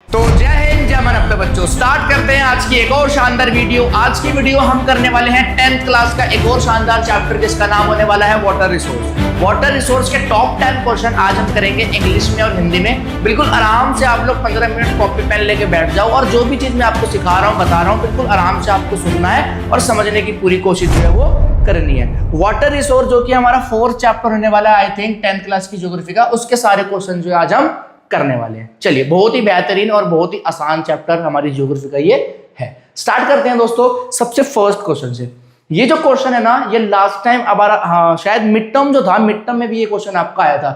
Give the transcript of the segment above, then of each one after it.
तो जय हिंद जय मनप्पे बच्चों, स्टार्ट करते हैं आज की एक और शानदार वीडियो। आज की वीडियो हम करने वाले हैं 10th क्लास का एक और शानदार चैप्टर जिसका नाम होने वाला है वाटर रिसोर्स। वाटर रिसोर्स के टॉप 10 क्वेश्चन आज हम करेंगे इंग्लिश में और हिंदी में। बिल्कुल आराम से आप लोग 15 मिनट कॉपी पेन लेके बैठ जाओ और जो भी चीज मैं आपको सिखा रहा हूँ बता रहा हूँ बिल्कुल आराम से आपको सुनना है और समझने की पूरी कोशिश जो है वो करनी है। वाटर रिसोर्स जो कि हमारा 4th चैप्टर होने वाला है आई थिंक 10th क्लास की ज्योग्राफी का, उसके सारे क्वेश्चन जो है आज हम करने वाले हैं। चलिए, बहुत ही बेहतरीन और बहुत ही आसान चैप्टर हमारी ज्योग्राफी का ये है। स्टार्ट करते हैं दोस्तों सबसे फर्स्ट क्वेश्चन से। ये जो क्वेश्चन है ना, ये लास्ट टाइम हमारा शायद मिड टर्म जो था, मिड टर्म में भी ये क्वेश्चन आपका आया था।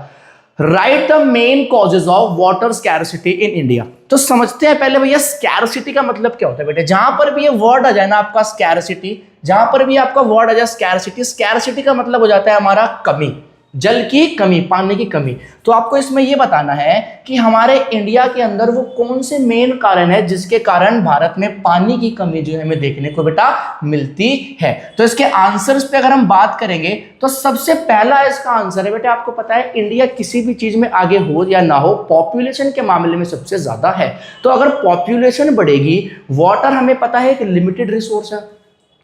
Right the main causes of water scarcity in India. तो समझते हैं पहले भैया स्कैरसिटी का मतलब क्या होता है बेटे। जहां पर भी ये वर्ड आ जाए ना आपका स्कैरसिटी, जहां पर भी आपका वर्ड आ जाए स्कैरसिटी, स्कैरसिटी का मतलब हो जाता है हमारा कमी, जल की कमी, पानी की कमी। तो आपको इसमें यह बताना है कि हमारे इंडिया के अंदर वो कौन से मेन कारण है जिसके कारण भारत में पानी की कमी जो है हमें देखने को बेटा मिलती है। तो इसके आंसर्स पे अगर हम बात करेंगे तो सबसे पहला इसका आंसर है बेटा, आपको पता है इंडिया किसी भी चीज में आगे हो या ना हो पॉपुलेशन के मामले में सबसे ज्यादा है। तो अगर पॉपुलेशन बढ़ेगी, वाटर हमें पता है कि लिमिटेड रिसोर्स है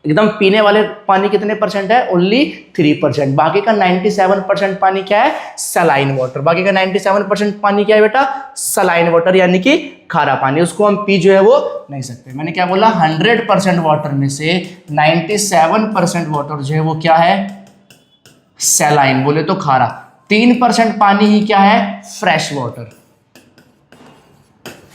एकदम, पीने वाले पानी कितने परसेंट है, ओनली 3%। बाकी का 97% पानी क्या है, सलाइन वाटर। बाकी का 97% पानी क्या है बेटा, सलाइन वाटर, यानी कि खारा पानी। उसको हम पी जो है वो नहीं सकते। मैंने क्या बोला, 100% वाटर में से 97% वाटर जो है वो क्या है, सलाइन, बोले तो खारा। 3% पानी ही क्या है, फ्रेश वाटर,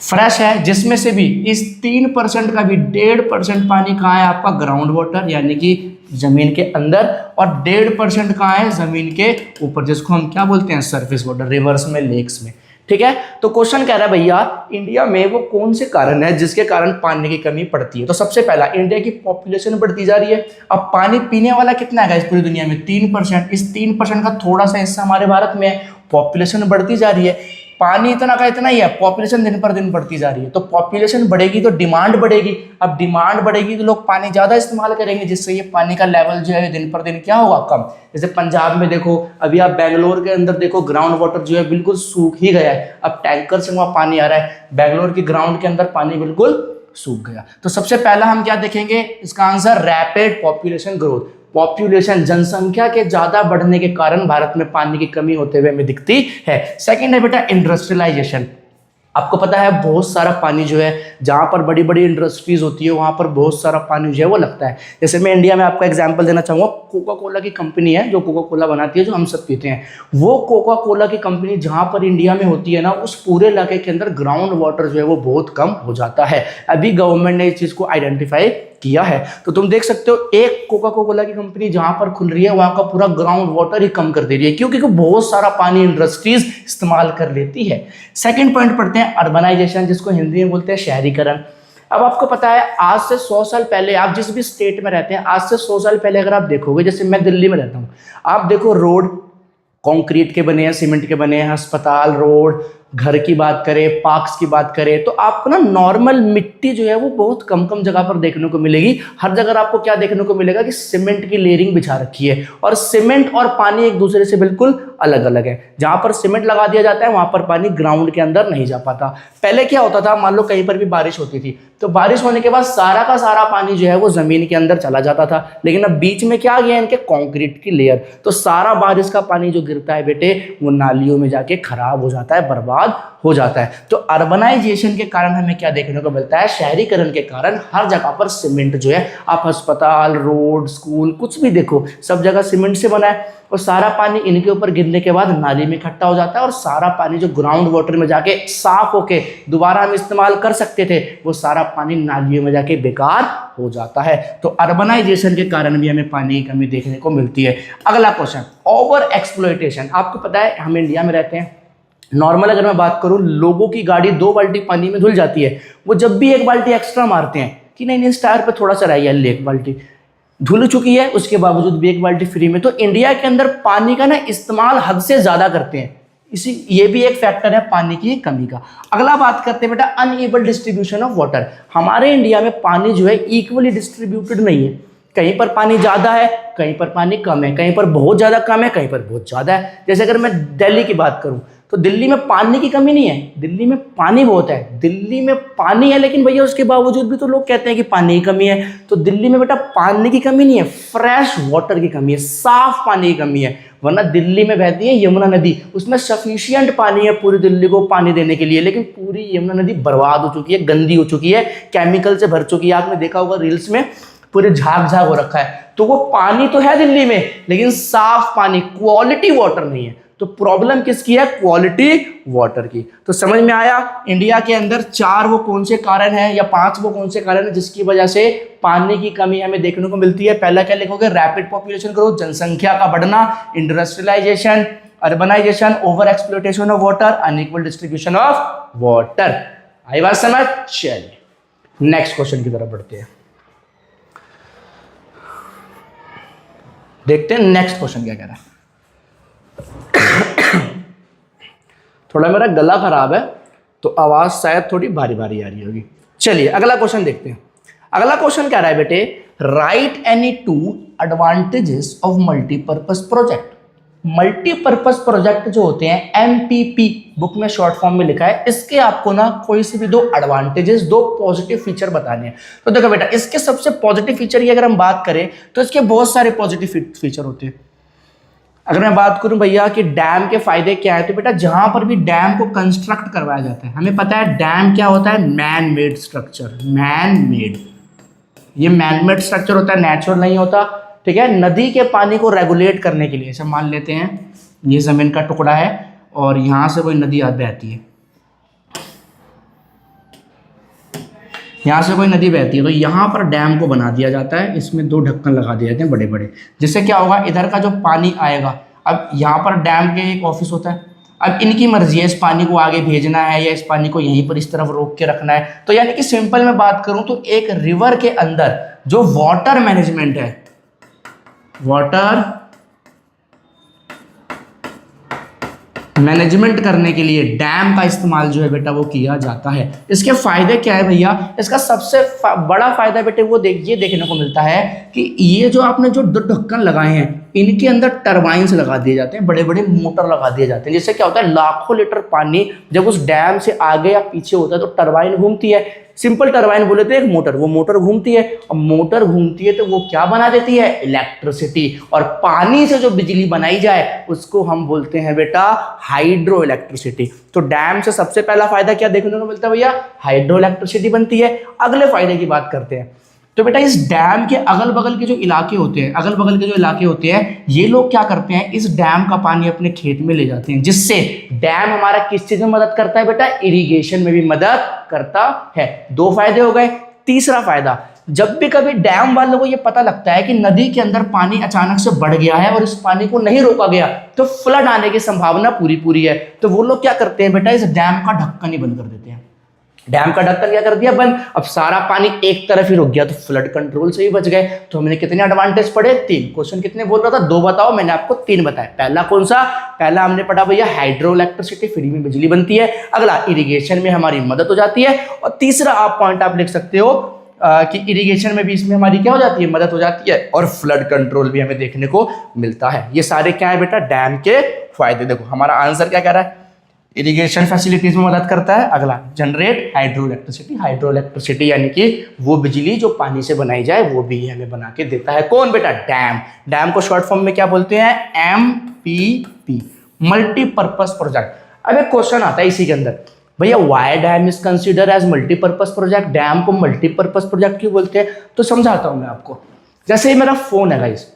फ्रेश है, जिसमें से भी इस 3% का भी 1.5% पानी कहाँ है आपका, ग्राउंड वाटर, यानी कि जमीन के अंदर, और 1.5% कहाँ है, जमीन के ऊपर, जिसको हम क्या बोलते हैं, सरफेस वाटर, रिवर्स में, लेक्स में। ठीक है, तो क्वेश्चन कह रहा है भैया इंडिया में वो कौन से कारण है जिसके कारण पानी की कमी पड़ती है। तो सबसे पहला, इंडिया की पॉपुलेशन बढ़ती जा रही है। अब पानी पीने वाला कितना है इस पूरी दुनिया में, 3%। इस 3% का थोड़ा सा हिस्सा हमारे भारत में है। पॉपुलेशन बढ़ती जा रही है, पानी इतना का इतना ही है, पॉपुलेशन दिन पर दिन बढ़ती जा रही है। तो पॉपुलेशन बढ़ेगी तो डिमांड बढ़ेगी। अब डिमांड बढ़ेगी तो लोग पानी ज्यादा इस्तेमाल करेंगे, जिससे ये पानी का लेवल जो है दिन पर दिन क्या होगा, कम। जैसे पंजाब में देखो, अभी आप बेंगलोर के अंदर देखो, ग्राउंड वाटर जो है बिल्कुल सूख ही गया है। अब टैंकर से वहां पानी आ रहा है, बेंगलोर की ग्राउंड के अंदर पानी बिल्कुल सूख गया। तो सबसे पहला हम क्या देखेंगे, इसका answer rapid population growth. Population, जनसंख्या के ज्यादा बढ़ने के कारण भारत में पानी की कमी होते हुए हमें दिखती है। सेकंड है बेटा इंडस्ट्रियलाइजेशन। आपको पता है बहुत सारा पानी जो है, जहां पर बड़ी बड़ी इंडस्ट्रीज होती है वहां पर बहुत सारा पानी जो है वो लगता है। जैसे मैं इंडिया में आपका एग्जांपल देना चाहूंगा, कोका कोला की कंपनी है जो कोका कोला बनाती है, जो हम सब पीते हैं। वो कोका कोला की कंपनी जहां पर इंडिया में होती है ना, उस पूरे इलाके के अंदर ग्राउंड वाटर जो है वो बहुत कम हो जाता है। अभी गवर्नमेंट ने इस चीज को आइडेंटिफाई किया है। तो तुम देख सकते हो एक कोका कोला की कंपनी जहां पर खुल रही है वहां का पूरा ग्राउंड वाटर ही कम कर दे रही है, क्योंकि बहुत सारा पानी इंडस्ट्रीज इस्तेमाल कर लेती है। सेकंड पॉइंट पढ़ते हैं अर्बनाइजेशन, जिसको हिंदी में बोलते हैं शहरीकरण। अब आपको पता है आज से 100 साल पहले, आप जिस भी स्टेट में रहते हैं, आज से 100 साल पहले अगर आप देखोगे, जैसे मैं दिल्ली में रहता हूं, आप देखो रोड कंक्रीट के बने हैं, सीमेंट के बने हैं, अस्पताल, रोड, घर की बात करें, पार्क्स की बात करें, तो आपको ना नॉर्मल मिट्टी जो है वो बहुत कम कम जगह पर देखने को मिलेगी। हर जगह आपको क्या देखने को मिलेगा कि सीमेंट की लेयरिंग बिछा रखी है, और सीमेंट और पानी एक दूसरे से बिल्कुल अलग अलग है। जहां पर सीमेंट लगा दिया जाता है वहां पर पानी ग्राउंड के अंदर नहीं जा पाता। पहले क्या होता था, मान लो कहीं पर भी बारिश होती थी तो बारिश होने के बाद सारा का सारा पानी जो है वो जमीन के अंदर चला जाता था, लेकिन अब बीच में क्या आ गया, इनके कंक्रीट की लेयर, तो सारा बारिश का पानी जो गिरता है बेटे वो नालियों में जाके खराब हो जाता है, बर्बाद हो जाता है। तो अर्बनाइजेशन के कारण हमें क्या देखने को मिलता है, शहरीकरण के कारण हर जगह पर सीमेंट जो है, आप अस्पताल, रोड, स्कूल, कुछ भी देखो सब जगह सीमेंट से बना है, और सारा पानी इनके ऊपर गिरने के बाद नाली में इकट्ठा हो जाता है, और सारा पानी जो ग्राउंड वाटर में जाके साफ होके दोबारा हम इस्तेमाल कर सकते थे, वो सारा पानी नालियों में जाके बेकार हो जाता है। तो अर्बनाइजेशन के कारण भी हमें पानी की कमी देखने को मिलती है। अगला क्वेश्चन, ओवर एक्सप्लॉयटेशन। आपको पता है हम इंडिया में रहते हैं, नॉर्मल अगर मैं बात करूं, लोगों की गाड़ी 2 बाल्टी पानी में धुल जाती है, वो जब भी 1 बाल्टी एक्स्ट्रा मारते हैं कि नहीं इस टायर पे थोड़ा सा रह गया, 1 बाल्टी धुल चुकी है, उसके बावजूद भी 1 बाल्टी फ्री में। तो इंडिया के अंदर पानी का ना इस्तेमाल हद से ज्यादा करते हैं, ये भी एक फैक्टर है पानी की कमी का। अगला बात करते हैं बेटा अनइक्वल डिस्ट्रीब्यूशन ऑफ वाटर। हमारे इंडिया में पानी जो है इक्वली डिस्ट्रीब्यूटेड नहीं है। कहीं पर पानी ज़्यादा है, कहीं पर पानी कम है, कहीं पर बहुत ज़्यादा कम है, कहीं पर बहुत ज़्यादा है। जैसे अगर मैं दिल्ली की बात करूं तो दिल्ली में पानी की कमी नहीं है, दिल्ली में पानी बहुत है, दिल्ली में पानी है, लेकिन भैया उसके बावजूद भी तो लोग कहते हैं कि पानी की कमी है। तो दिल्ली में बेटा पानी की कमी नहीं है, फ्रेश वाटर की कमी है, साफ पानी की कमी है। वरना दिल्ली में बहती है यमुना नदी, उसमें सफिशिएंट पानी है पूरी दिल्ली को पानी देने के लिए, लेकिन पूरी यमुना नदी बर्बाद हो चुकी है, गंदी हो चुकी है, केमिकल से भर चुकी है। आपने देखा होगा रील्स में पूरे झाग झाग हो रखा है। तो वो पानी तो है दिल्ली में, लेकिन साफ पानी, क्वालिटी वाटर नहीं है। तो प्रॉब्लम किसकी है? क्वालिटी वाटर की। तो समझ में आया इंडिया के अंदर 4 वो कौन से कारण हैं या 5 वो कौन से कारण हैं जिसकी वजह से पानी की कमी हमें देखने को मिलती है। पहला क्या लिखोगे? रैपिड पॉपुलेशन ग्रोथ, जनसंख्या का बढ़ना, industrialisation, urbanisation, over exploitation of water, unequal distribution of water. आई बात समझ? चलिए नेक्स्ट क्वेश्चन की तरफ बढ़ते हैं, देखते हैं नेक्स्ट क्वेश्चन क्या कह रहा है। थोड़ा मेरा गला खराब है तो आवाज शायद थोड़ी भारी भारी आ रही होगी। चलिए अगला क्वेश्चन देखते हैं। अगला क्वेश्चन कह रहा है बेटे, right any 2 advantages of multipurpose project. Multipurpose project जो होते हैं, एमपीपी बुक में शॉर्ट फॉर्म में लिखा है, इसके आपको ना कोई से भी 2 एडवांटेजेस, 2 पॉजिटिव फीचर बताने हैं। तो देखो बेटा, इसके सबसे पॉजिटिव फीचर की अगर हम बात करें तो इसके बहुत सारे पॉजिटिव फीचर होते हैं। अगर मैं बात करूं भैया कि डैम के फायदे क्या है, तो बेटा जहां पर भी डैम को कंस्ट्रक्ट करवाया जाता है, हमें पता है डैम क्या होता है? Man made structure, man made. ये मैन मेड स्ट्रक्चर होता है, नेचुरल नहीं होता, ठीक है। नदी के पानी को रेगुलेट करने के लिए, ऐसे मान लेते हैं ये जमीन का टुकड़ा है और यहां से कोई नदी बहती है, यहाँ से कोई नदी बहती है, तो यहाँ पर डैम को बना दिया जाता है, इसमें 2 ढक्कन लगा दिए जाते हैं बड़े बड़े, जिससे क्या होगा, इधर का जो पानी आएगा, अब यहाँ पर डैम के एक ऑफिस होता है, अब इनकी मर्जी है इस पानी को आगे भेजना है या इस पानी को यहीं पर इस तरफ रोक के रखना है। तो यानी कि सिंपल में बात करूं तो एक रिवर के अंदर जो वाटर मैनेजमेंट है, वाटर मैनेजमेंट करने के लिए डैम का इस्तेमाल जो है बेटा वो किया जाता है। इसके फायदे क्या है भैया? इसका सबसे बड़ा फायदा बेटे वो ये देखने को मिलता है कि ये जो आपने जो 2 ढक्कन लगाए हैं, इनके अंदर टरबाइंस लगा दिए जाते हैं, बड़े बड़े मोटर लगा दिए जाते हैं, जिससे क्या होता है, लाखों लीटर पानी जब उस डैम से आगे या पीछे होता है तो टरबाइन घूमती है। सिंपल टरबाइन बोले तो एक मोटर, वो मोटर घूमती है, और मोटर घूमती है तो वो क्या बना देती है? इलेक्ट्रिसिटी। और पानी से जो बिजली बनाई जाए उसको हम बोलते हैं बेटा हाइड्रो इलेक्ट्रिसिटी। तो डैम से सबसे पहला फायदा क्या देखने को मिलता है भैया? हाइड्रो इलेक्ट्रिसिटी बनती है। अगले फायदे की बात करते हैं, तो बेटा इस डैम के अगल बगल के जो इलाके होते हैं, अगल बगल के जो इलाके होते हैं, ये लोग क्या करते हैं, इस डैम का पानी अपने खेत में ले जाते हैं, जिससे डैम हमारा किस चीज में मदद करता है बेटा? इरिगेशन में भी मदद करता है। 2 फायदे हो गए। तीसरा फायदा, जब भी कभी डैम वालों को ये पता लगता है कि नदी के अंदर पानी अचानक से बढ़ गया है और इस पानी को नहीं रोका गया तो फ्लड आने की संभावना पूरी है, तो वो लोग क्या करते हैं बेटा? इस डैम का ढक्कन ही बंद कर देते हैं। डैम का ढक्कन क्या कर दिया? बंद। अब सारा पानी एक तरफ ही रुक गया, तो फ्लड कंट्रोल से ही बच गए। तो हमने कितने एडवांटेज पढ़े? 3। क्वेश्चन कितने बोल रहा था? 2 बताओ, मैंने आपको 3 बताया। पहला कौन सा? पहला हमने पढ़ा भैया हाइड्रो इलेक्ट्रिसिटी, फ्री में बिजली बनती है। अगला इरिगेशन में हमारी मदद हो जाती है। और तीसरा आप पॉइंट आप लिख सकते हो कि इरिगेशन में भी इसमें हमारी क्या हो जाती है? मदद हो जाती है। और फ्लड कंट्रोल भी हमें देखने को मिलता है। ये सारे क्या है बेटा? डैम के फायदे। देखो हमारा आंसर क्या कह रहा है? इरिगेशन फैसिलिटीज में मदद करता है। अगला generate hydro electricity, hydro electricity यानी कि वो बिजली जो पानी से बनाई जाए वो भी हमें बना के देता है। कौन बेटा? डैम। डैम को शॉर्ट फॉर्म में क्या बोलते हैं? MPP, multipurpose project. अब एक क्वेश्चन आता है इसी के अंदर, भैया why dam is consider as multipurpose project? Dam को मल्टीपर्पज प्रोजेक्ट क्यों बोलते हैं? तो समझाता हूं मैं आपको। जैसे ये मेरा फोन है गाइस,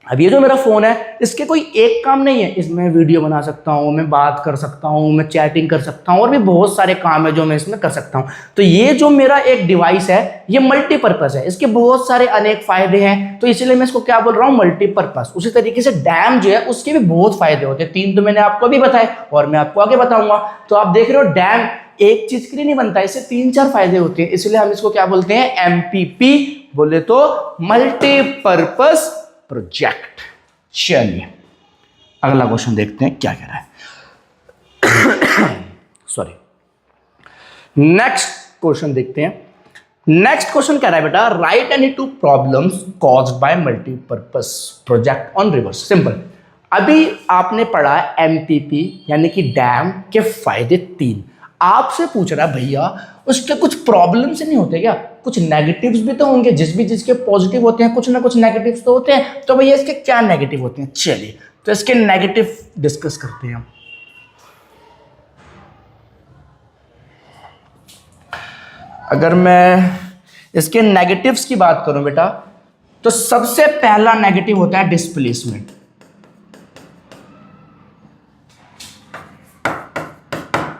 अब ये जो मेरा फोन है इसके कोई एक काम नहीं है, इसमें वीडियो बना सकता हूँ, मैं बात कर सकता हूँ, मैं चैटिंग कर सकता हूँ, और भी बहुत सारे काम है जो मैं इसमें कर सकता हूँ। तो ये जो मेरा एक डिवाइस है ये मल्टीपर्पज है, इसके बहुत सारे अनेक फायदे हैं, तो इसलिए मैं इसको क्या बोल रहा हूँ? मल्टीपर्पज। उसी तरीके से डैम जो है उसके भी बहुत फायदे होते हैं। 3 तो मैंने आपको भी बताए और मैं आपको आगे बताऊंगा। तो आप देख रहे हो डैम एक चीज के लिए नहीं बनता, इससे 3-4 फायदे होते हैं, इसलिए हम इसको क्या बोलते हैं? एमपीपी बोले तो मल्टीपर्पज प्रोजेक्ट। चलिए अगला क्वेश्चन देखते हैं क्या कह रहा है। सॉरी, नेक्स्ट क्वेश्चन देखते हैं। नेक्स्ट क्वेश्चन कह रहा है बेटा, right any two problems caused by multipurpose project on reverse. Simple, अभी आपने पढ़ा एमपीपी यानी कि डैम के फायदे 3। आपसे पूछ रहा है भैया उसके कुछ प्रॉब्लम्स नहीं होते क्या, कुछ नेगेटिव्स भी तो होंगे, जिसके पॉजिटिव होते हैं कुछ ना कुछ नेगेटिव्स तो होते हैं, तो भैया इसके क्या नेगेटिव होते हैं। चलिए तो इसके नेगेटिव डिस्कस करते हैं। अगर मैं इसके नेगेटिव्स की बात करूं बेटा, तो सबसे पहला नेगेटिव होता है डिस्प्लेसमेंट।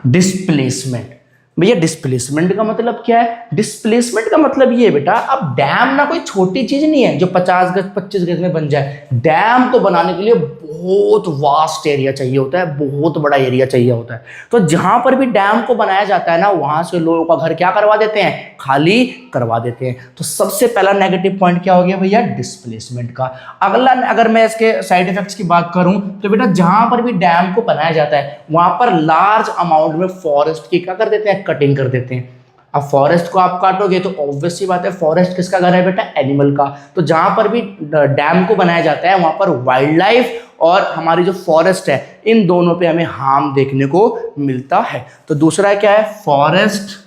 डिस्प्लेसमेंट भैया, डिस्प्लेसमेंट का मतलब क्या है? डिस्प्लेसमेंट का मतलब ये है बेटा, अब डैम ना कोई छोटी चीज नहीं है जो 50 गज 25 गज में बन जाए। डैम को बनाने के लिए बहुत वास्ट एरिया चाहिए होता है, बहुत बड़ा एरिया चाहिए होता है। तो जहां पर भी डैम को बनाया जाता है ना, वहां से लोगों का घर क्या करवा देते हैं, खाली करवा देते हैं। तो सबसे पहला नेगेटिव पॉइंट क्या हो गया भैया, डिस्प्लेसमेंट का। अगला, अगर मैं इसके साइड इफेक्ट्स की बात करूं तो बेटा, जहां पर भी डैम को बनाया जाता है वहां पर लार्ज अमाउंट में फॉरेस्ट की क्या कर देते हैं, कटिंग कर देते हैं। अब फॉरेस्ट को आप काटोगे तो ऑब्वियस सी बात है, फॉरेस्ट किसका घर है बेटा, एनिमल का। तो जहां पर भी डैम को बनाया जाता है वहां पर वाइल्ड लाइफ और हमारी जो फॉरेस्ट है, इन दोनों पे हमें हार्म देखने को मिलता है। तो दूसरा क्या है, फॉरेस्ट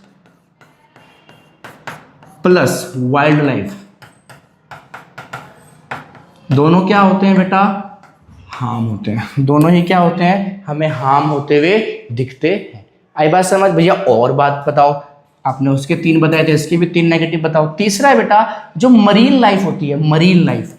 प्लस वाइल्ड लाइफ, दोनों क्या होते हैं बेटा, हार्म होते हैं। दोनों ही क्या होते हैं, हमें हार्म होते हुए दिखते हैं। आई बात समझ भैया? और बात बताओ, आपने उसके 3 बताए थे, इसके भी 3 नेगेटिव बताओ। तीसरा है बेटा, जो मरीन लाइफ होती है, मरीन लाइफ।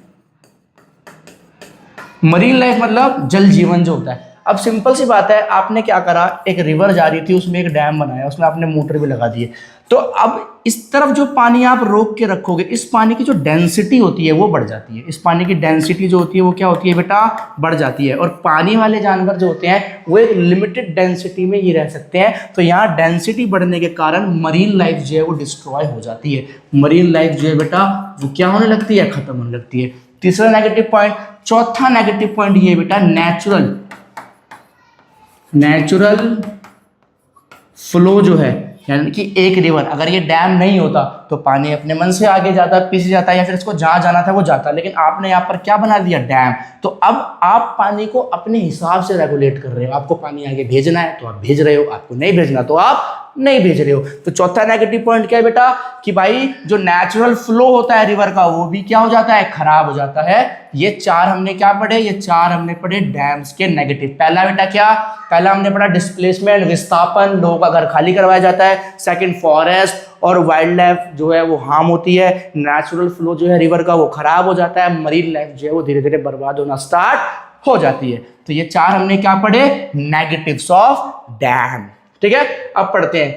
मरीन लाइफ मतलब जल जीवन जो होता है। अब सिंपल सी बात है, आपने क्या करा, एक रिवर जा रही थी, उसमें एक डैम बनाया, उसमें आपने मोटर भी लगा दिए। तो अब इस तरफ जो पानी आप रोक के रखोगे, इस पानी की जो डेंसिटी होती है वो बढ़ जाती है। इस पानी की डेंसिटी जो होती है वो क्या होती है बेटा, बढ़ जाती है। और पानी वाले जानवर जो होते हैं वो एक लिमिटेड डेंसिटी में ही रह सकते हैं। तो यहाँ डेंसिटी बढ़ने के कारण मरीन लाइफ जो है वो डिस्ट्रॉय हो जाती है। मरीन लाइफ जो है बेटा वो क्या होने लगती है, खत्म होने लगती है। तीसरा नेगेटिव पॉइंट। चौथा नेगेटिव पॉइंट ये बेटा, नेचुरल फ्लो जो है, यानी कि एक रिवर, अगर ये डैम नहीं होता तो पानी अपने मन से आगे जाता, पीछे जाता, या फिर इसको जहां जाना था वो जाता। लेकिन आपने यहाँ पर क्या बना दिया, डैम। तो अब आप पानी को अपने हिसाब से रेगुलेट कर रहे हो। आपको पानी आगे भेजना है तो आप भेज रहे हो, आपको नहीं भेजना तो आप नहीं भेज रहे हो। तो चौथा नेगेटिव पॉइंट क्या है बेटा, कि भाई जो नेचुरल फ्लो होता है रिवर का वो भी क्या हो जाता है, खराब हो जाता है। ये 4 हमने क्या पढ़े, ये 4 हमने पढ़े डैम्स के नेगेटिव। पहला बेटा क्या, पहला हमने पढ़ा डिस्प्लेसमेंट, विस्थापन, लोगों का घर खाली करवाया जाता है। सेकंड, फॉरेस्ट और वाइल्ड लाइफ जो है वो हार्म होती है। नेचुरल फ्लो जो है रिवर का वो खराब हो जाता है। मरीन लाइफ जो है वो धीरे धीरे बर्बाद होना स्टार्ट हो जाती है। तो ये 4 हमने क्या पढ़े, नेगेटिव्स ऑफ डैम। ठीक है, अब पढ़ते हैं।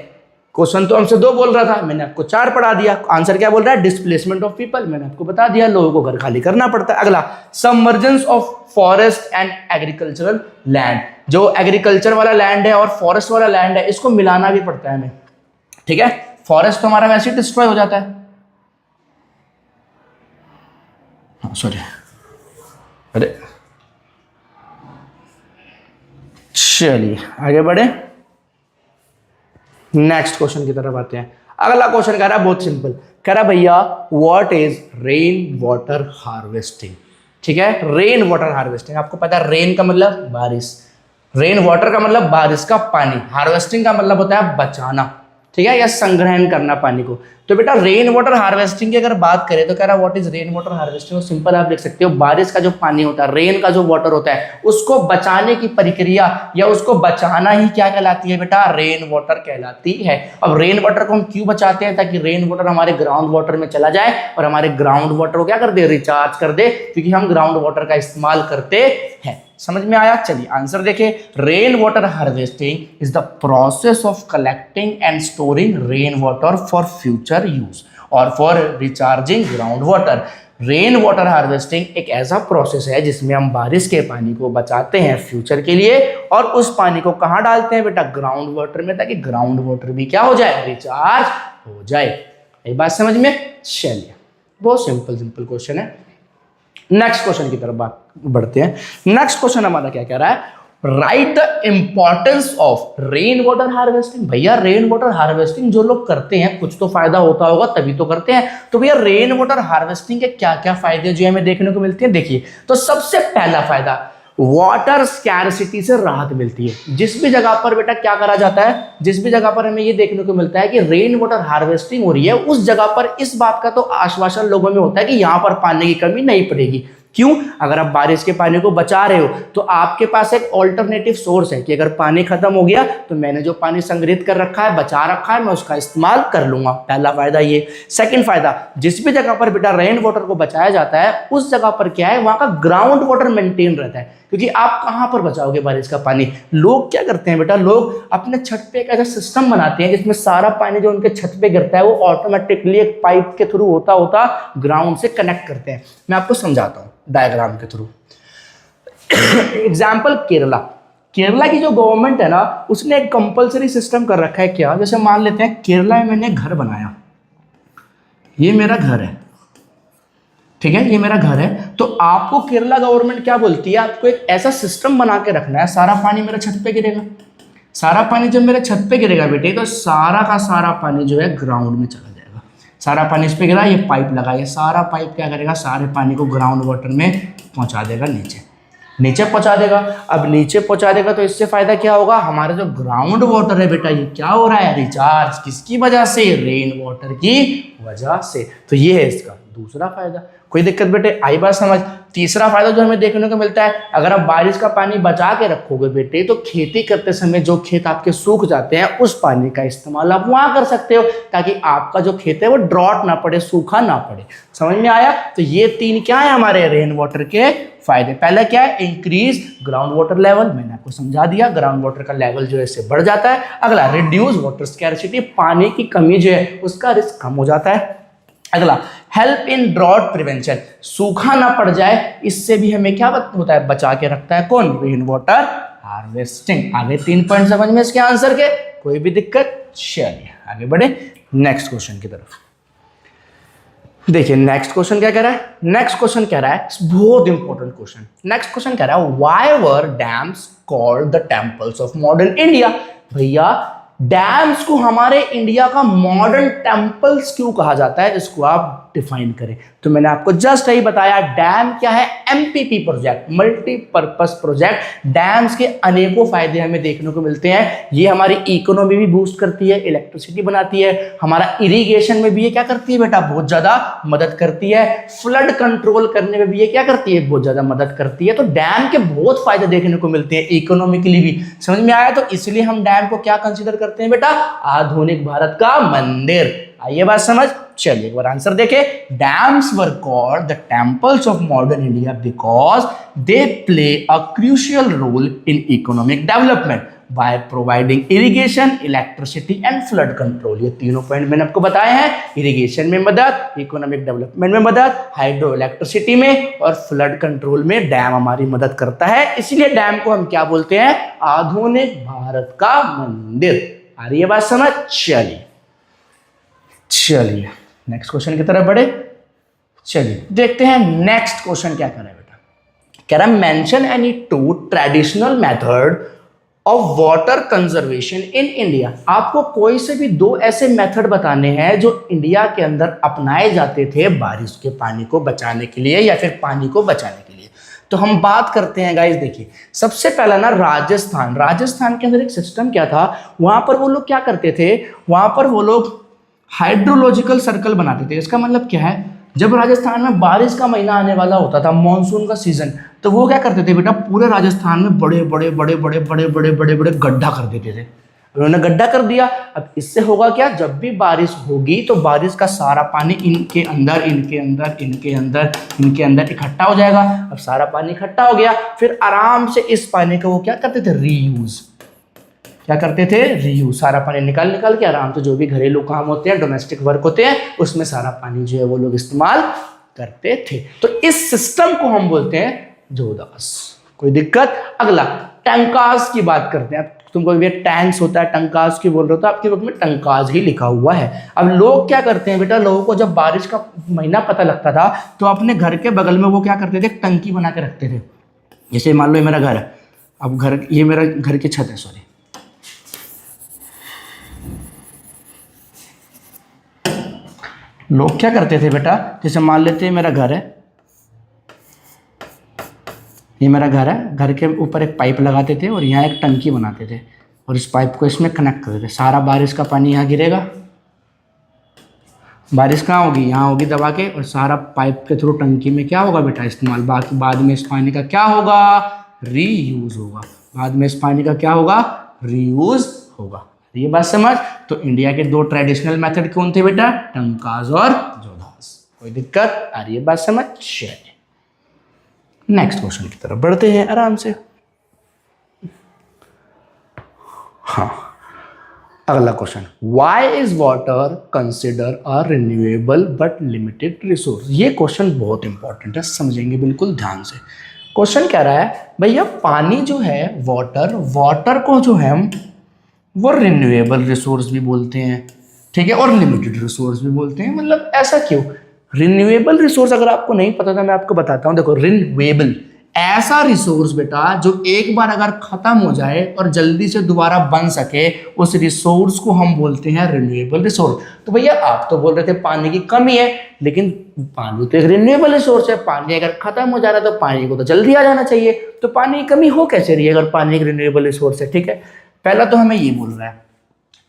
क्वेश्चन तो हमसे 2 बोल रहा था, मैंने आपको 4 पढ़ा दिया। आंसर क्या बोल रहा है, डिस्प्लेसमेंट ऑफ पीपल, मैंने आपको बता दिया, लोगों को घर खाली करना पड़ता है। अगला, submergence of forest and agricultural land. जो एग्रीकल्चर वाला लैंड है और फॉरेस्ट वाला लैंड है, इसको मिलाना भी पड़ता है हमें। ठीक है, फॉरेस्ट तो हमारा वैसे ही डिस्ट्रॉय हो जाता है। हाँ सॉरी, अरे चलिए आगे बढ़े, नेक्स्ट क्वेश्चन की तरफ आते हैं। अगला क्वेश्चन कह रहा है बहुत सिंपल, कह रहा भैया what is rain water harvesting. ठीक है, रेन वाटर हार्वेस्टिंग, आपको पता है रेन का मतलब बारिश, रेन वाटर का मतलब बारिश का पानी, हार्वेस्टिंग का मतलब होता है बचाना, ठीक है, या संग्रहण करना पानी को। तो बेटा रेन वाटर हार्वेस्टिंग की अगर बात करें तो कह रहा what is rain water harvesting, simple आप लिख सकते हो, बारिश का जो पानी होता है, रेन का जो वाटर होता है, उसको बचाने की प्रक्रिया या उसको बचाना ही क्या कहलाती है बेटा, रेन वाटर कहलाती है। अब रेन वाटर को हम क्यों बचाते हैं, ताकि रेन वाटर हमारे ग्राउंड वाटर में चला जाए और हमारे ग्राउंड वाटर को क्या कर दे, रिचार्ज कर दे, क्योंकि हम ग्राउंड वाटर का इस्तेमाल करते हैं। समझ में आया? चलिए आंसर देखें। Rain water harvesting is the process of collecting and storing rain water for future use और for recharging ground water. Rain water harvesting एक ऐसा प्रोसेस है जिसमें हम बारिश के पानी को बचाते हैं फ्यूचर के लिए, और उस पानी को कहाँ डालते हैं बेटा, ग्राउंड वाटर में, ताकि ग्राउंड वाटर भी क्या हो जाए, रिचार्ज हो जाए। ये बात समझ में? चलिए, बहुत सिंपल क्वेश्चन है। नेक्स्ट क्वेश्चन की तरफ बात बढ़ते हैं। नेक्स्ट क्वेश्चन हमारा क्या कह रहा है, right the importance of rain water harvesting. भैया रेन वाटर हार्वेस्टिंग जो लोग करते हैं कुछ तो फायदा होता होगा तभी तो करते हैं। तो भैया रेन वाटर हार्वेस्टिंग के क्या क्या फायदे जो हमें देखने को मिलते हैं, देखिए। तो सबसे पहला फायदा, वाटर स्कैरसिटी से राहत मिलती है। जिस भी जगह पर बेटा क्या करा जाता है, जिस भी जगह पर हमें ये देखने को मिलता है कि रेन वाटर हार्वेस्टिंग हो रही है, उस जगह पर इस बात का तो आश्वासन लोगों में होता है कि यहां पर पानी की कमी नहीं पड़ेगी। क्यों? अगर आप बारिश के पानी को बचा रहे हो तो आपके पास एक ऑल्टरनेटिव सोर्स है कि अगर पानी खत्म हो गया तो मैंने जो पानी संग्रहित कर रखा है, बचा रखा है, मैं उसका इस्तेमाल कर लूंगा। पहला फायदा ये। सेकंड फायदा, जिस भी जगह पर बेटा रेन वाटर को बचाया जाता है उस जगह पर क्या है, वहां का ग्राउंड वाटर मेंटेन रहता है। क्योंकि आप कहां पर बचाओगे बारिश का पानी? लोग क्या करते हैं बेटा, लोग अपने छत पे एक ऐसा सिस्टम बनाते हैं जिसमें सारा पानी जो उनके छत पे गिरता है वो ऑटोमेटिकली एक पाइप के थ्रू होता होता ग्राउंड से कनेक्ट करते हैं। मैं आपको समझाता हूं डायग्राम के थ्रू। एग्जाम्पल केरला। केरला की जो गवर्नमेंट है ना, उसने एक कंपलसरी सिस्टम कर रखा है। क्या? जैसे मान लेते हैं केरला में मैंने घर बनाया, ये मेरा घर है, ठीक है, ये मेरा घर है। तो आपको केरला गवर्नमेंट क्या बोलती है, आपको एक ऐसा सिस्टम बना के रखना है, सारा पानी मेरे छत पे गिरेगा। सारा पानी जब मेरे छत पे गिरेगा बेटे, तो सारा का सारा पानी जो है ग्राउंड में चला जाएगा। सारा पानी इस पे गिरा, ये पाइप लगा, ये सारा पाइप क्या करेगा, सारे पानी को ग्राउंड वाटर में पहुंचा देगा, नीचे पहुंचा देगा। अब नीचे पहुंचा देगा तो इससे फायदा क्या होगा, हमारा जो ग्राउंड वाटर है बेटा, ये क्या हो रहा है, रिचार्ज। किसकी वजह से? रेन वाटर की वजह से। तो ये है इसका दूसरा फायदा। कोई दिक्कत बेटे? आई बात समझ। तीसरा फायदा जो हमें देखने को मिलता है, अगर आप बारिश का पानी बचा के रखोगे बेटे, तो खेती करते समय जो खेत आपके सूख जाते हैं उस पानी का इस्तेमाल आप वहां कर सकते हो, ताकि आपका जो खेत है वो ड्रॉट ना पड़े, सूखा ना पड़े। समझ में आया? तो ये तीन क्या है हमारे रेन वाटर के फायदे। पहला क्या है, इंक्रीज ग्राउंड वाटर लेवल, मैंने आपको समझा दिया, ग्राउंड वाटर का लेवल जो है इससे बढ़ जाता है। अगला, रिड्यूस वाटर स्कैरसिटी, पानी की कमी जो है उसका रिस्क कम हो जाता है। अगला, हेल्प इन ड्रॉट प्रिवेंशन, सूखा ना पड़ जाए, इससे भी हमें क्या होता है, बचा के रखता है। कौन? Rain water harvesting. आगे 3 पॉइंट समझ में इसके आंसर के? कोई भी दिक्कत? चलिए आगे बढ़े नेक्स्ट क्वेश्चन की तरफ। देखिए नेक्स्ट क्वेश्चन क्या कह रहा है, नेक्स्ट क्वेश्चन कह रहा है, बहुत इंपॉर्टेंट क्वेश्चन। नेक्स्ट क्वेश्चन कह रहा है, why were dams called the temples of modern India. भैया डैम्स को हमारे इंडिया का मॉडर्न टेम्पल्स क्यों कहा जाता है, इसको आप डिफाइन करें। तो मैंने आपको जस्ट यही बताया, डैम क्या है, MPP project, multipurpose project. Dams के अनेकों फायदे हमें देखने को मिलते हैं। ये हमारी इकोनॉमी भी बूस्ट करती है, इलेक्ट्रिसिटी बनाती है, हमारा इरिगेशन में भी ये क्या करती है बेटा, बहुत ज्यादा मदद करती है, फ्लड कंट्रोल करने में भी ये क्या करती है, बहुत ज्यादा मदद करती है। तो डैम के बहुत फायदे देखने को मिलते हैं, इकोनॉमिकली भी। समझ में आया? तो इसलिए हम डैम को क्या कंसिडर करते हैं बेटा, आधुनिक भारत का मंदिर। आइए बात समझ। चलिए एक बार आंसर देखें। Dams were called the temples of modern India because they play a crucial role in economic development by providing irrigation, electricity and flood control. ये तीनों पॉइंट मैंने आपको बताए हैं, इरिगेशन में मदद, इकोनॉमिक डेवलपमेंट में मदद, हाइड्रो इलेक्ट्रिसिटी में और फ्लड कंट्रोल में डैम हमारी मदद करता है। इसलिए डैम को हम क्या बोलते हैं, आधुनिक भारत का मंदिर। आ रही है बात समझ। चलिए नेक्स्ट क्वेश्चन की तरफ बढ़े। चलिए देखते हैं नेक्स्ट क्वेश्चन क्या कर रहा है बेटा। कह रहा है, mention any 2 traditional method of water conservation in India. आपको कोई से भी 2 ऐसे मेथड बताने हैं जो इंडिया के अंदर अपनाए जाते थे बारिश के पानी को बचाने के लिए या फिर पानी को बचाने के लिए। तो हम बात करते हैं गाइस, देखिए सबसे पहला ना राजस्थान के अंदर एक सिस्टम क्या था, वहां पर वो लोग क्या करते थे, वहां पर वो लोग हाइड्रोलॉजिकल सर्कल बनाते थे। इसका मतलब क्या है, जब राजस्थान में बारिश का महीना आने वाला होता था, मॉनसून का सीजन, तो वो क्या करते थे बेटा, पूरे राजस्थान में बड़े बड़े गड्ढा कर देते थे। उन्होंने गड्ढा कर दिया। अब इससे होगा क्या, जब भी बारिश होगी तो बारिश का सारा पानी इनके अंदर इकट्ठा हो जाएगा। अब सारा पानी इकट्ठा हो गया, फिर आराम से इस पानी को वो क्या करते थे, रीयूज। क्या करते थे, रीयूज। सारा पानी निकाल के आराम से जो भी घरेलू काम होते हैं, डोमेस्टिक वर्क होते हैं, उसमें सारा पानी जो है वो लोग इस्तेमाल करते थे। तो इस सिस्टम को हम बोलते हैं जोदास। कोई दिक्कत? अगला, टंकास की बात करते हैं। तुमको ये टैंक्स होता है, टंकास की बोल रहे हो, तो आपके बुक में टंकास ही लिखा हुआ है। अब लोग क्या करते हैं बेटा, लोगों को जब बारिश का महीना पता लगता था तो अपने घर के बगल में वो क्या करते थे, टंकी बना के रखते थे। जैसे मान लो ये मेरा घर है, अब घर, ये मेरा घर की छत है, सॉरी। लोग क्या करते थे बेटा, जैसे मान लेते हैं मेरा घर है, ये मेरा घर है, घर के ऊपर एक पाइप लगाते थे और यहाँ एक टंकी बनाते थे और इस पाइप को इसमें कनेक्ट करते थे। सारा बारिश का पानी यहाँ गिरेगा, बारिश कहाँ होगी, यहाँ होगी दबा के, और सारा पाइप के थ्रू टंकी में क्या होगा बेटा, इस्तेमाल। बाकी बाद में इस पानी का क्या होगा, रीयूज होगा। बाद में इस पानी का क्या होगा, रीयूज होगा। ये बात समझ। तो इंडिया के 2 ट्रेडिशनल मेथड कौन थे बेटा, टंकाज और जोधास। कोई दिक्कत आ रही है, बात समझ। चलिए नेक्स्ट क्वेश्चन की तरफ बढ़ते हैं आराम से। हाँ, अगला question, why is water consider a renewable but limited resource. ये क्वेश्चन बहुत इंपॉर्टेंट है, समझेंगे बिल्कुल ध्यान से। क्वेश्चन कह रहा है भैया पानी जो है, वाटर को जो है हम वो रिन्यूएबल रिसोर्स भी बोलते हैं, ठीक है, और लिमिटेड रिसोर्स भी बोलते हैं। मतलब ऐसा क्यों? रिन्यूएबल रिसोर्स अगर आपको नहीं पता था, मैं आपको बताता हूं। देखो, रिन्यूएबल ऐसा रिसोर्स बेटा जो एक बार अगर खत्म हो जाए और जल्दी से दोबारा बन सके, उस रिसोर्स को हम बोलते हैं रिन्यूएबल रिसोर्स। तो भैया आप तो बोल रहे थे पानी की कमी है, लेकिन पानी तो एक रिन्यूएबल रिसोर्स है। पानी अगर खत्म हो जा रहा है तो पानी को तो जल्दी आ जाना चाहिए। तो पानी की कमी हो कैसे रही है अगर पानी एक रिन्यूएबल रिसोर्स है? ठीक है, पहला तो हमें ये बोल रहा है।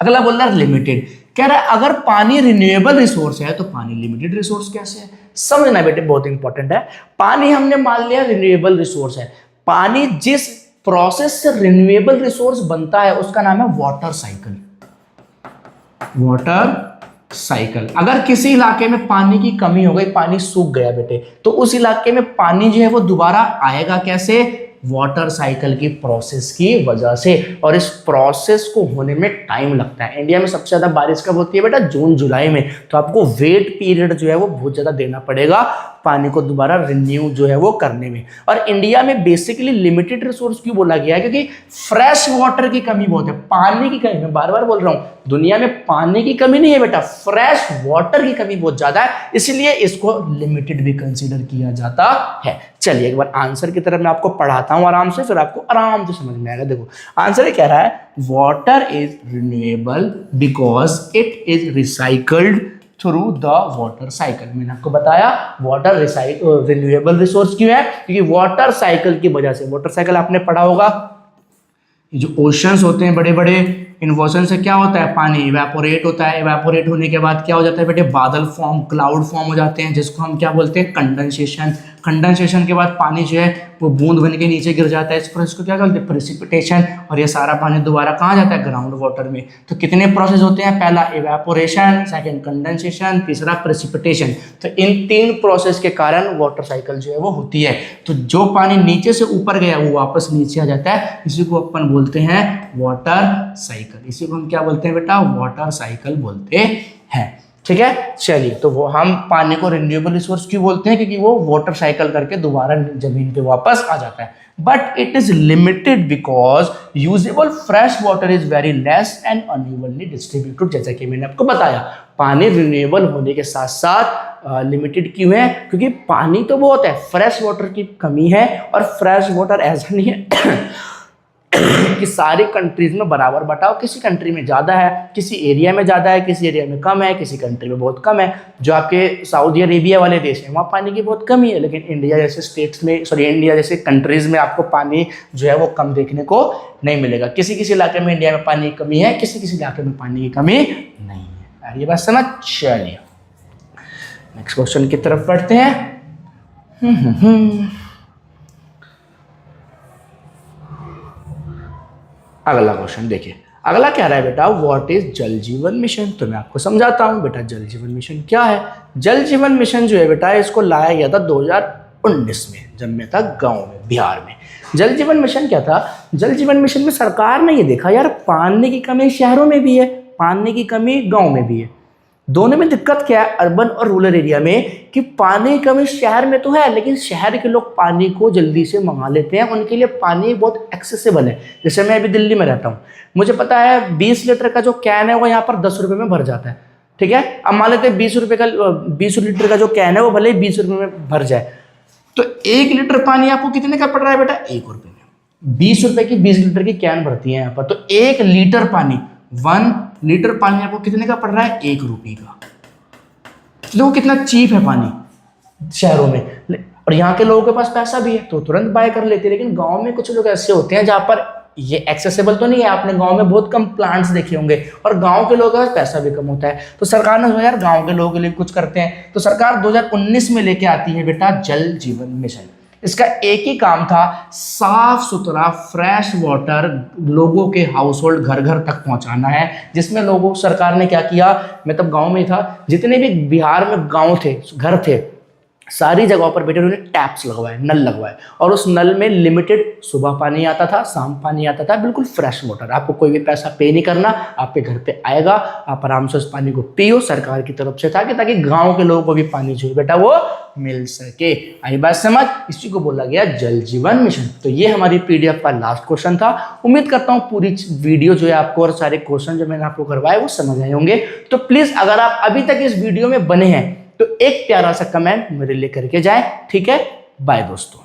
अगला बोल रहा है लिमिटेड। कह रहा है अगर पानी रिन्यूएबल रिसोर्स है तो पानी लिमिटेड रिसोर्स कैसे है? समझना बेटे, बहुत इंपॉर्टेंट है। पानी हमने मान लिया रिन्यूएबल रिसोर्स है। पानी जिस प्रोसेस से रिन्यूएबल रिसोर्स बनता है उसका नाम है वाटर साइकिल। Water cycle. अगर किसी इलाके में पानी की कमी हो गई, पानी सूख गया बेटे, तो उस इलाके में पानी जो है वो दोबारा आएगा कैसे? वाटर साइकिल की प्रोसेस की वजह से। और इस प्रोसेस को होने में टाइम लगता है। इंडिया में सबसे ज्यादा बारिश कब होती है बेटा? जून जुलाई में। तो आपको वेट पीरियड जो है वो बहुत ज्यादा देना पड़ेगा पानी को दोबारा रिन्यू जो है वो करने में। और इंडिया में बेसिकली लिमिटेड रिसोर्स क्यों बोला गया है? क्योंकि फ्रेश वाटर की कमी बहुत है, पानी की कमी। मैं बार बार बोल रहा हूं, दुनिया में पानी की कमी नहीं है बेटा, फ्रेश वाटर की कमी बहुत ज्यादा है, इसलिए इसको लिमिटेड भी कंसीडर किया जाता है। चलिए एक बार आंसर की तरफ मैं आपको पढ़ाता हूं आराम से, फिर आपको आराम से समझ में आएगा। देखो आंसर ये कह रहा है, water is renewable because it is recycled through the water cycle. मैंने आपको बताया वाटर रिन्यूएबल रिसोर्स क्यों है, क्योंकि वाटर साइकिल की वजह से। वाटर साइकिल आपने पढ़ा होगा, जो ओशंस होते हैं बड़े बड़े, इन ओशन से क्या होता है? पानी इवेपोरेट होता है। इवेपोरेट होने के बाद क्या हो जाता है बेटे? बादल फॉर्म, क्लाउड फॉर्म हो जाते हैं, जिसको हम क्या बोलते हैं? कंडेंसेशन। कंडेंसेशन के बाद पानी जो है वो बूंद बन के नीचे गिर जाता है, इस प्रोसेस को क्या बोलते हैं? प्रेसिपिटेशन। और ये सारा पानी दोबारा कहाँ जाता है? ग्राउंड वाटर में। तो कितने प्रोसेस होते हैं? पहला इवेपोरेशन, सेकंड कंडेंसेशन, तीसरा प्रेसिपिटेशन। तो इन 3 प्रोसेस के कारण वाटर साइकिल जो है वो होती है। तो जो पानी नीचे से ऊपर गया वो वापस नीचे आ जाता है, इसी को अपन बोलते हैं वाटर साइकिल। इसी को हम क्या बोलते हैं बेटा? वाटर साइकिल बोलते हैं। ठीक है, चलिए तो वो हम पानी को रिन्यूएबल रिसोर्स क्यों बोलते हैं? क्योंकि वो वाटर साइकिल करके दोबारा जमीन पे वापस आ जाता है। But it is limited because usable fresh water is very less and unevenly distributed. जैसा कि मैंने आपको बताया, पानी रिन्यूएबल होने के साथ साथ लिमिटेड क्यों है? क्योंकि पानी तो बहुत है, फ्रेश वाटर की कमी है। और फ्रेश वाटर ऐसा नहीं है कि सारी कंट्रीज में बराबर बटाव। किसी कंट्री में ज़्यादा है, किसी एरिया में ज़्यादा है, किसी एरिया में कम है, किसी कंट्री में बहुत कम है। जो आपके सऊदी अरेबिया वाले देश हैं वहाँ पानी की बहुत कमी है, लेकिन इंडिया जैसे स्टेट्स में, इंडिया जैसे कंट्रीज में आपको पानी जो है वो कम देखने को नहीं मिलेगा। किसी किसी इलाके में इंडिया में पानी की कमी है, किसी किसी इलाके में पानी की कमी नहीं है। ये बात समझ। चलिए नेक्स्ट क्वेश्चन की तरफ बढ़ते हैं। अगला क्वेश्चन देखिए, अगला कह रहा है बेटा व्हाट इज जल जीवन मिशन। तो मैं आपको समझाता हूं बेटा जल जीवन मिशन क्या है। जल जीवन मिशन जो है बेटा, इसको लाया गया था 2019 में, जब मैं था गांव में, बिहार में। जल जीवन मिशन क्या था? जल जीवन मिशन में सरकार ने ये देखा यार पानी की कमी शहरों में भी है, पानी की कमी गाँव में भी है। दोनों में दिक्कत क्या है अर्बन और रूरल एरिया में, कि पानी की कमी शहर में तो है, लेकिन शहर के लोग पानी को जल्दी से मंगा लेते हैं, उनके लिए पानी बहुत एक्सेसिबल है। जैसे मैं अभी दिल्ली में रहता हूँ, मुझे पता है 20 लीटर का जो कैन है वो यहाँ पर 10 रुपये में भर जाता है। ठीक है, अब मान लेते हैं 20 लीटर का जो कैन है वो भले ही 20 रुपये में भर जाए, तो 1 लीटर पानी आपको कितने का पड़ रहा है बेटा? 1 रुपये में। ₹20 की 20 लीटर की कैन भरती है यहाँ पर, तो 1 लीटर पानी, 1 लीटर पानी आपको कितने का पड़ रहा है? ₹1 का। देखो कितना चीप है पानी शहरों में, और यहाँ के लोगों के पास पैसा भी है तो तुरंत बाय कर लेते हैं। लेकिन गांव में कुछ लोग ऐसे होते हैं जहाँ पर ये एक्सेसिबल तो नहीं है, आपने गांव में बहुत कम प्लांट्स देखे होंगे, और गांव के लोगों के पास पैसा भी कम होता है। तो सरकार ने यार गांव के लोगों के लिए कुछ करते हैं, तो सरकार 2019 में लेके आती है बेटा जल जीवन मिशन। इसका एक ही काम था, साफ सुथरा फ्रेश वाटर लोगों के हाउस होल्ड घर घर तक पहुंचाना है। जिसमें लोगों सरकार ने क्या किया, मैं तब गांव में था, जितने भी बिहार में गांव थे, घर थे, सारी जगहों पर बेटे उन्होंने टैप्स लगवाए, नल लगवाए, और उस नल में लिमिटेड सुबह पानी आता था, शाम पानी आता था, बिल्कुल फ्रेश वाटर। आपको कोई भी पैसा पे नहीं करना, आपके घर पे आएगा, आप आराम से उस पानी को पियो, सरकार की तरफ से था कि ताकि गांव के लोगों को भी पानी जो बेटा वो मिल सके। आई बात समझ? इसी को बोला गया जल जीवन मिशन। तो ये हमारी पीडीएफ का लास्ट क्वेश्चन था। उम्मीद करता हूँ पूरी वीडियो जो है आपको और सारे क्वेश्चन जो मैंने आपको करवाए वो समझ आए होंगे। तो प्लीज अगर आप अभी तक इस वीडियो में बने हैं तो एक प्यारा सा कमेंट मेरे लिए करके जाए, ठीक है? बाय दोस्तों।